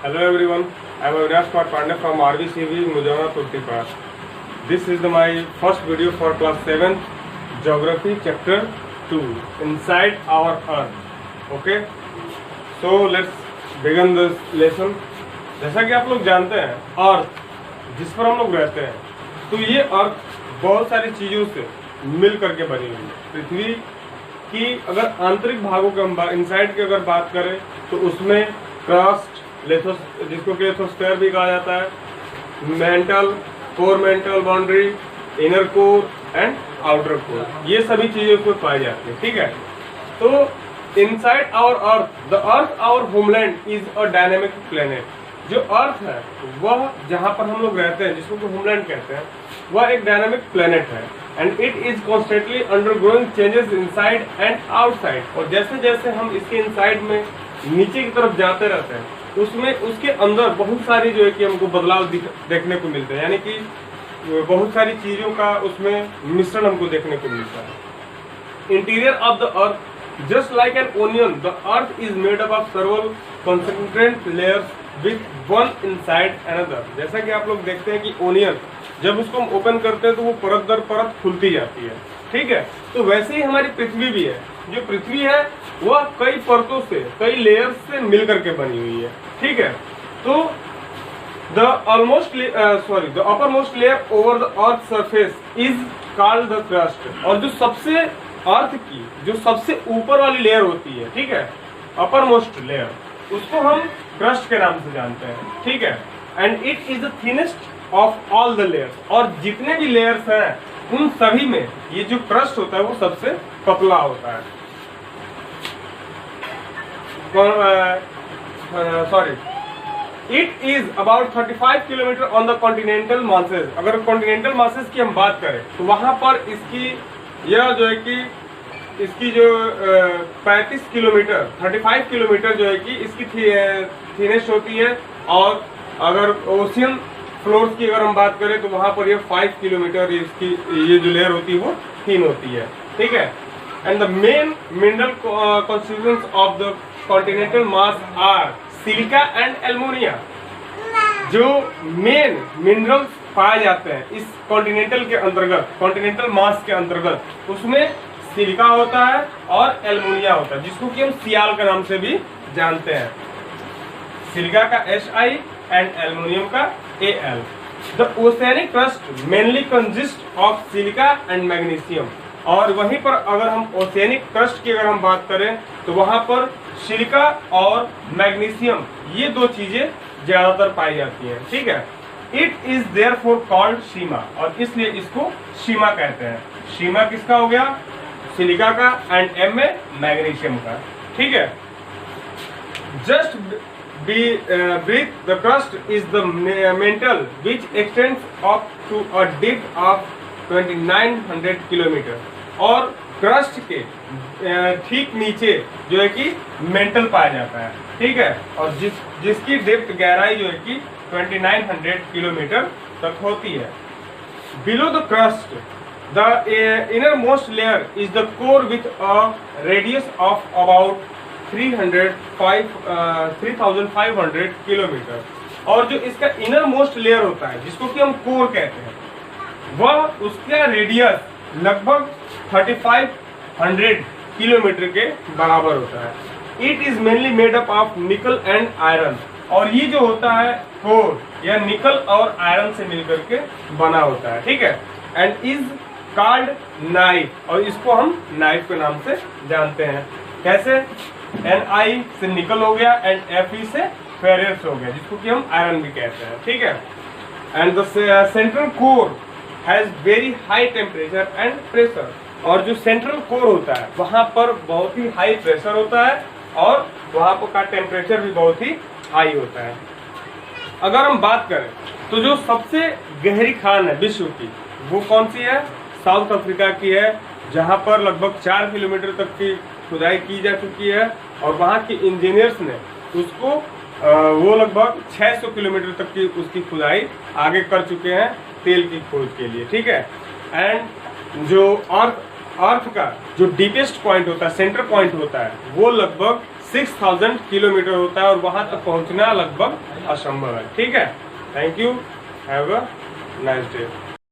Hello everyone, I am Avinash Kumar Pandey from RVCV Mujana Tultipass. This is my first video for class 7 Geography chapter 2 Inside our Earth. Okay, so let's begin this lesson. जैसा कि आप लोग जानते हैं अर्थ जिस पर हम लोग रहते हैं, तो ये अर्थ बहुत सारी चीज़ों से मिल करके बनी हुई है। पृथ्वी की अगर आंतरिक भागों के हम इनसाइड की अगर बात करें तो उसमें क्रस्ट, जिसको कि लिथोस्फीयर भी कहा जाता है, mental, core mantle boundary, inner core and outer core, ये सभी चीजें उसमें पाई जाती है। ठीक है, तो inside our earth, the earth our homeland is a dynamic planet. जो अर्थ है वह जहाँ पर हम लोग रहते हैं, जिसको होमलैंड कहते हैं, वह एक डायनेमिक प्लेनेट है and it is constantly undergoing changes inside and outside. और जैसे जैसे हम इसके इनसाइड में नीचे की तरफ जाते रहते हैं, उसमें उसके अंदर बहुत सारी जो है कि हमको बदलाव देखने को मिलते हैं, यानी कि बहुत सारी चीजों का उसमें मिश्रण हमको देखने को मिलता है। Interior of the earth just like an onion, the earth is made up of several concentrate layers with one inside another. जैसा कि आप लोग देखते हैं कि ओनियन जब उसको हम ओपन करते हैं तो वो परत दर परत खुलती जाती है। ठीक है, तो वैसे ही हमारी पृथ्वी भी है। जो पृथ्वी है वह कई परतों से, कई लेयर्स से मिलकर के बनी हुई है। ठीक है, तो the upper most layer over the earth surface is called the crust. और जो सबसे अर्थ की जो सबसे ऊपर वाली लेयर होती है, ठीक है, अपर मोस्ट लेयर, उसको हम क्रस्ट के नाम से जानते हैं। ठीक है, and it is the thinnest of all the layers. और जितने भी लेयर्स हैं उन सभी में ये जो क्रस्ट होता है वो सबसे पतला होता है। It is about 35 kilometre on the continental masses. अगर कॉन्टिनेंटल मासेस की हम बात करें तो वहां पर इसकी यह जो है कि इसकी जो 35 किलोमीटर 35 किलोमीटर जो है कि इसकी थिनेस्ट होती है। और अगर ओशियन फ्लोर्स की अगर हम बात करें तो वहां पर ये 5 किलोमीटर इसकी ये जो लेयर होती है वो थिन होती है। ठीक है, and the main mineral constituents of the continental mass are silica and aluminium. जो मेन मिनरल्स पाए जाते हैं इस कॉन्टिनेंटल के अंतर्गत, कॉन्टिनेंटल मास के अंतर्गत, उसमें सिलिका होता है और एल्युमिनियम होता है, जिसको कि हम सियाल के नाम से भी जानते हैं। सिलिका का Si एंड एल्युमिनियम का Al। The oceanic crust mainly consist of silica and magnesium. और वहीं पर अगर हम ओशियनिक क्रस्ट की अगर हम बात करें तो वहां पर सिलिका और मैग्नीशियम ये दो चीजें ज्यादातर पाई जाती हैं। ठीक है, इट इज देयरफॉर कॉल्ड सीमा। और इसलिए इसको सीमा कहते हैं। सीमा किसका हो गया? सिलिका का, एंड एम में मैग्नीशियम का। ठीक है, just beneath the crust is the mantle which extends up to a depth of 2900 kilometre. और क्रस्ट के ठीक नीचे जो है कि मेंटल पाया जाता है। ठीक है, और जिसकी डेप्थ गहराई जो है कि 2900 किलोमीटर तक होती है। Below the crust the innermost layer is the core with a radius of about 3500 kilometre. और जो इसका इनर मोस्ट लेयर होता है, जिसको कि हम कोर कहते हैं, वह उसका रेडियस लगभग 3500 किलोमीटर के बराबर होता है। It is mainly made up of निकल एंड आयरन। और ये जो होता है कोर, यह निकल और आयरन से मिलकर के बना होता है। ठीक है, एंड इज कॉल्ड नाइफ। और इसको हम नाइफ के नाम से जानते हैं। कैसे? Ni से निकल हो गया एंड Fe से फेरस हो गया, जिसको कि हम आयरन भी कहते हैं। ठीक है, and the central core has very high temperature and pressure. और जो सेंट्रल कोर होता है वहां पर बहुत ही हाई प्रेशर होता है और वहां पर का टेम्परेचर भी बहुत ही हाई होता है। अगर हम बात करें तो जो सबसे गहरी खान है विश्व की, वो कौन सी है? साउथ अफ्रीका की है, जहां पर लगभग 4 किलोमीटर तक की खुदाई की जा चुकी है। और वहाँ के इंजीनियर्स ने उसको वो लगभग 600 किलोमीटर तक की उसकी खुदाई आगे कर चुके हैं तेल की खोज के लिए। ठीक है, एंड जो अर्थ का जो डीपेस्ट पॉइंट होता है, सेंटर पॉइंट होता है, वो लगभग 6000 किलोमीटर होता है और वहां तक पहुंचना लगभग असंभव है। ठीक है, thank you, have a nice day.